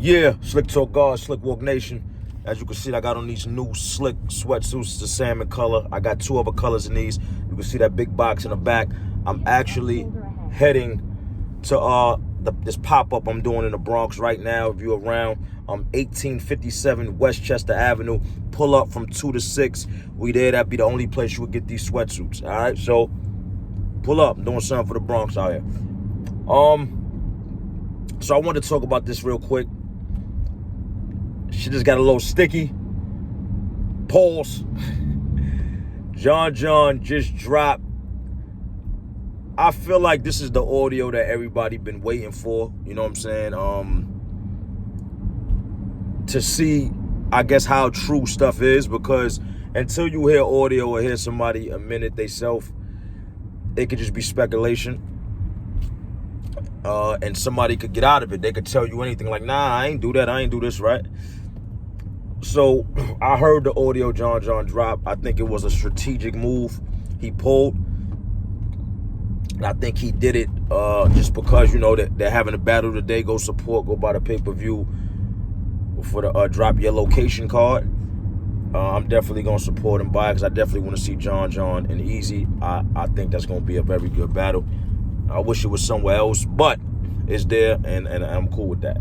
Yeah, Slick Talk God, Slick Walk Nation. As you can see, I got on these new slick sweatsuits, the salmon color. I got two other colors in these. You can see that big box in the back. I'm actually heading to this pop-up I'm doing in the Bronx right now. If you're around, 1857 Westchester Avenue. Pull up from 2 to 6. We there. That'd be the only place you would get these sweatsuits. All right, so pull up. I'm doing something for the Bronx out here. So I wanted to talk about this real quick. She just got a little sticky. Pause. John just dropped. I feel like this is the audio that everybody been waiting for. You know what I'm saying? To see, I guess, how true stuff is, because until you hear audio or hear somebody a minute they self, it could just be speculation. And somebody could get out of it. They could tell you anything like, nah, I ain't do that. I ain't do this, right? So I heard the audio John drop. I think it was a strategic move he pulled. And I think he did it just because, you know, that they're having a battle today. Go support, go buy the pay-per-view for the drop your location card. I'm definitely going to support and buy it because I definitely want to see John and Eazy. I think that's going to be a very good battle. I wish it was somewhere else, but it's there, and I'm cool with that.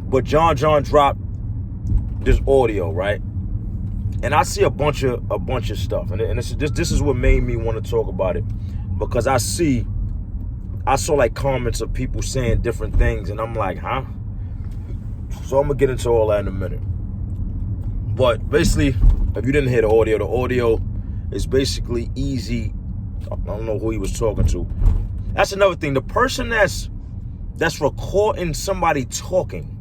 But John dropped this audio, right? And I see a bunch of stuff, and this is what made me want to talk about it, because I saw like comments of people saying different things, and I'm like, huh? So I'm gonna get into all that in a minute. But basically, if you didn't hear the audio is basically Eazy. I don't know who he was talking to. That's another thing. The person that's recording somebody talking,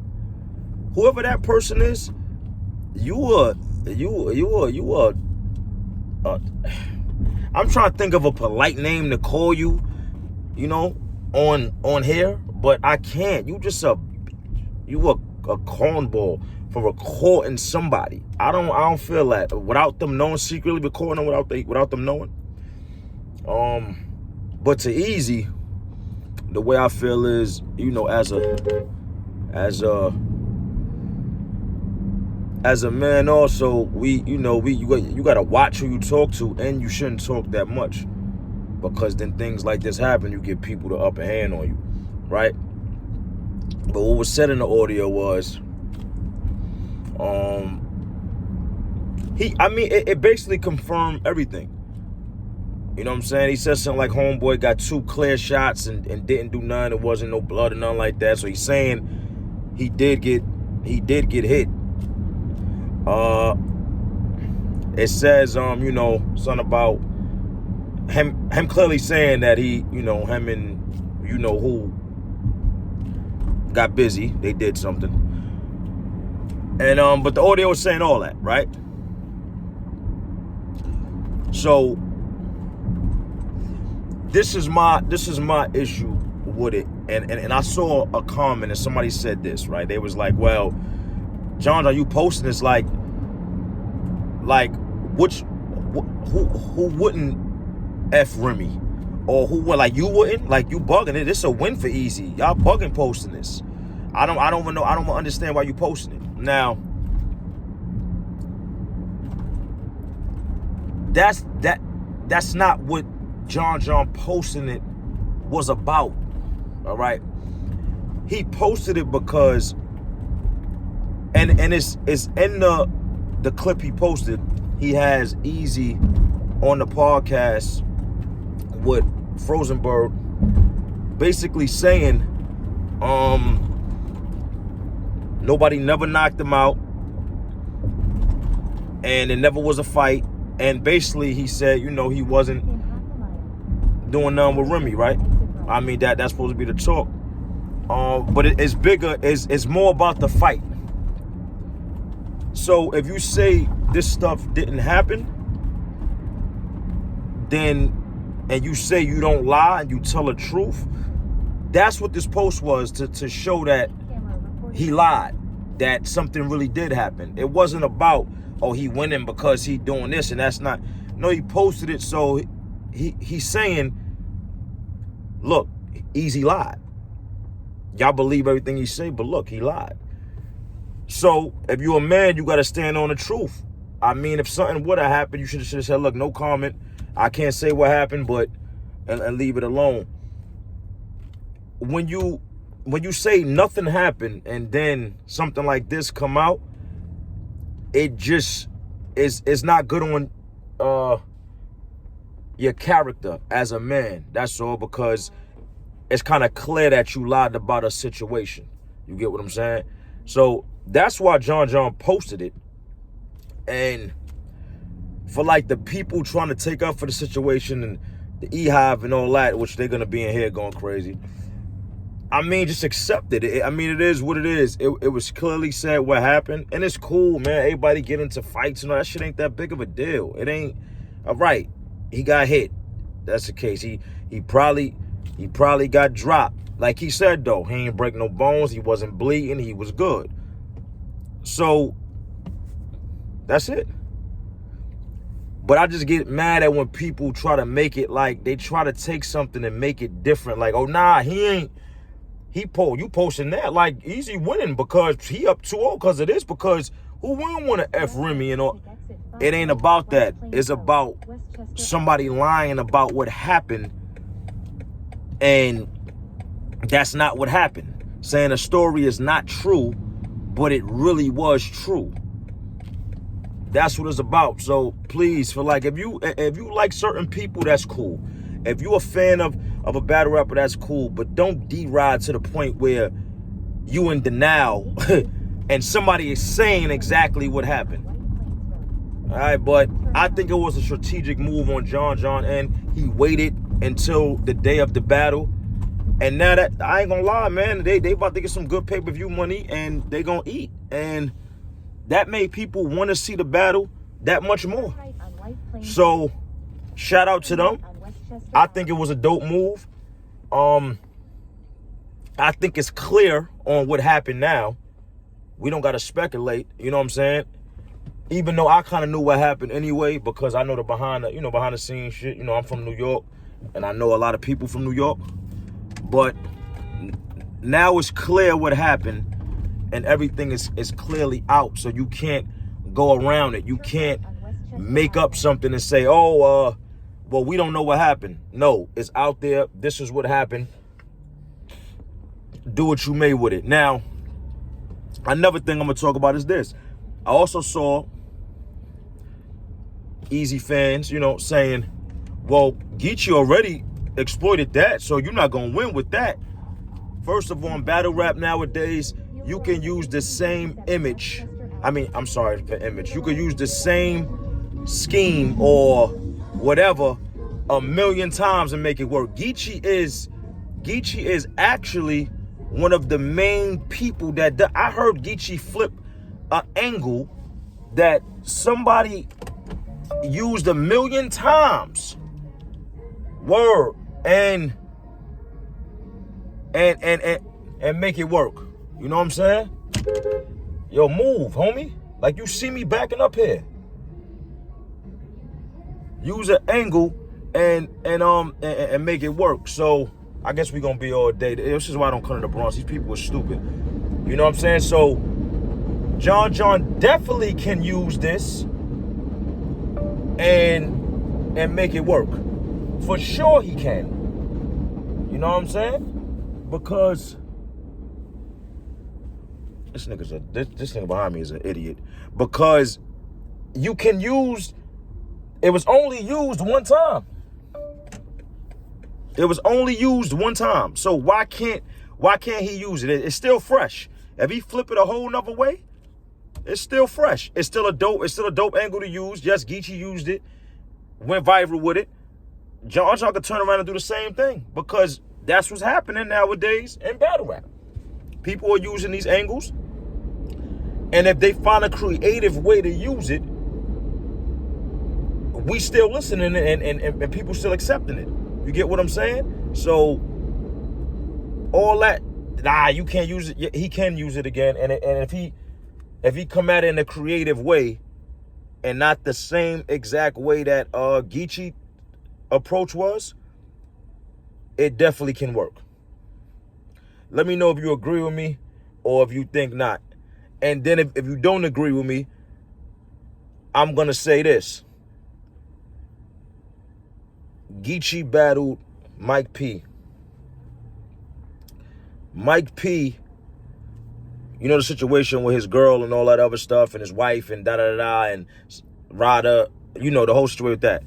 whoever that person is, you are. I'm trying to think of a polite name to call you, you know, on here, but I can't. You a cornball for recording somebody. I don't feel that without them knowing, secretly recording them without them knowing. But to Eazy, the way I feel is, you know, as a man also, you gotta watch who you talk to, and you shouldn't talk that much, because then things like this happen, you give people the upper hand on you, right? But what was said in the audio was, it basically confirmed everything. You know what I'm saying? He said something like homeboy got 2 clear shots and didn't do none. It wasn't no blood or nothing like that. So he's saying he did get hit. It says you know, something about him clearly saying that he, you know, him and you know who got busy. They did something. And but the audio was saying all that, right? So this is my issue with it. And I saw a comment and somebody said this, right? They was like, well, John, are you posting this like who wouldn't F Remy? Or who would, like, you wouldn't? Like, you bugging it. It's a win for Eazy. Y'all bugging posting this. I don't understand why you posting it. Now, that's not what John posting it was about. All right. He posted it because and it's in the clip he posted. He has Eazy on the podcast with Frozenberg, basically saying nobody never knocked him out and it never was a fight. And basically he said, you know, he wasn't doing nothing with Remy, right? I mean, that's supposed to be the talk. But it's bigger, it's more about the fight. So if you say this stuff didn't happen, then, and you say you don't lie and you tell the truth, that's what this post was, to show that he lied, that something really did happen. It wasn't about, oh, he winning because he doing this, and that's not. No, he posted it, so he's saying, look, Eazy lied. Y'all believe everything he say, but look, he lied. So if you're a man, you got to stand on the truth. I mean, if something would have happened, you should have said, look, no comment. I can't say what happened, but and leave it alone. When you say nothing happened and then something like this come out, it just is not good on your character as a man. That's all, because it's kind of clear that you lied about a situation. You get what I'm saying? So that's why John posted it. And for like the people trying to take up for the situation and the Eazy and all that, which they're going to be in here going crazy, I mean, just accept it. I mean, it is what it is. It was clearly said what happened. And it's cool, man. Everybody get into fights and all that shit ain't that big of a deal. It ain't. All right, he got hit. That's the case. He probably got dropped. Like he said, though, he ain't break no bones. He wasn't bleeding. He was good. So that's it. But I just get mad at when people try to make it like they try to take something and make it different. Like, oh, nah, he ain't. You posting that like Eazy winning because he up 2-0 because of this, because who wouldn't want to F Remy and all? It ain't about that. It's about somebody lying about what happened, and that's not what happened. Saying a story is not true, but it really was true. That's what it's about. So please, for like, if you like certain people, that's cool. If you're a fan of a battle rapper, that's cool. But don't deride to the point where you in denial and somebody is saying exactly what happened. All right, but I think it was a strategic move on John, and he waited until the day of the battle. And now that, I ain't gonna lie, man, they about to get some good pay-per-view money, and they gonna eat. And that made people want to see the battle that much more. So shout out to them. I think it was a dope move. I think it's clear on what happened now. We don't got to speculate, you know what I'm saying? Even though I kind of knew what happened anyway, because I know the behind the scenes shit. You know, I'm from New York, and I know a lot of people from New York. But now it's clear what happened, and everything is clearly out, so you can't go around it. You can't make up something and say, oh, well, we don't know what happened. No, it's out there. This is what happened. Do what you may with it. Now, another thing I'm going to talk about is this. I also saw Eazy fans, saying, well, Jjdd already exploited that, so you're not going to win with that. First of all, in battle rap nowadays, you can use the same image. I'm sorry for image. You could use the same scheme or whatever a million times and make it work. Jjdd is actually one of the main people that I heard Jjdd flip an angle that somebody used a million times. Word. And make it work. You know what I'm saying? Yo, move, homie. Like, you see me backing up here. Use an angle and make it work. So I guess we're gonna be all day. This is why I don't come to the Bronx. These people are stupid. You know what I'm saying? So John definitely can use this and make it work. For sure he can. You know what I'm saying? Because this nigga behind me is an idiot. Because you can use, it was only used one time. It was only used one time. So why can't he use it? It's still fresh. If he flip it a whole nother way, it's still fresh. It's still a dope angle to use. Yes, Jjdd used it, went viral with it. John could turn around and do the same thing, because that's what's happening nowadays in battle rap. People are using these angles, and if they find a creative way to use it, we still listening and people still accepting it. You get what I'm saying? So all that, you can't use it. He can use it again, and if he come at it in a creative way, and not the same exact way that Jjdd approach was, it definitely can work. Let me know if you agree with me or if you think not. And then if you don't agree with me, I'm going to say this. Jjdd battled Mike P. Mike P, you know the situation with his girl and all that other stuff and his wife and da-da-da-da and Rada, you know the whole story with that.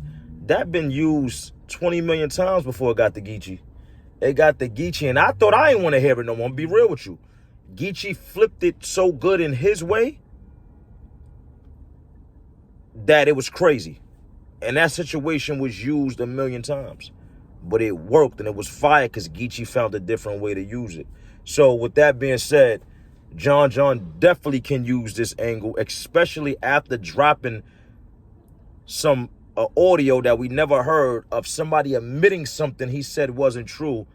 That been used 20 million times before it got to Jjdd. It got the Jjdd, and I thought I didn't want to hear it no more. I'm be real with you. Jjdd flipped it so good in his way that it was crazy. And that situation was used a million times. But it worked, and it was fire because Jjdd found a different way to use it. So with that being said, John definitely can use this angle, especially after dropping some audio that we never heard of somebody admitting something he said wasn't true.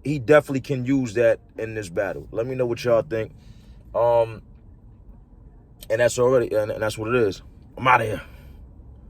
He definitely can use that in this battle. Let me know what y'all think. And that's already, and that's what it is. I'm out of here.